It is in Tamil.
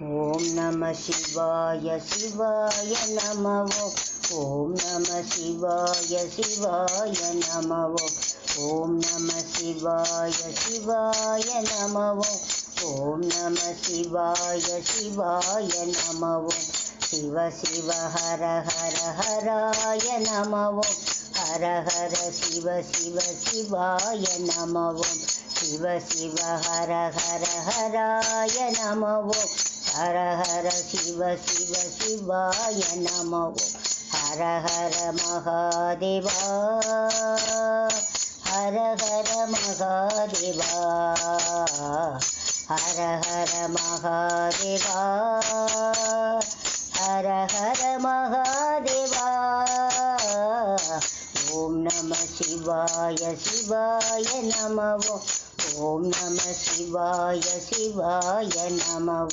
ஓம் நம சிவாய சிவாய நமவோ. ஓம் நம சிவாய சிவாய நமவோ. ஓம் நம சிவாய சிவாய நமவோ. ஓம் நம சிவாய சிவாய நமவோ. சிவ சிவ ஹர ஹர ஹராய நமவோ. ஹர ஹர சிவ சிவ சிவாய நமவோ. சிவ சிவ ஹர ஹர ஹராய நமவோ. ஹர ஹர சிவ சிவ சிவாய நமவோ. ஹர ஹர மகாதேவா. ஹர ஹர மகாதேவா. ஹர ஹர மகாதேவா. ஹர ஹர மகாதேவா. ஓம் நம சிவாய சிவாய நமவோ. ஓம் நம சிவாய சிவாய நமவோ.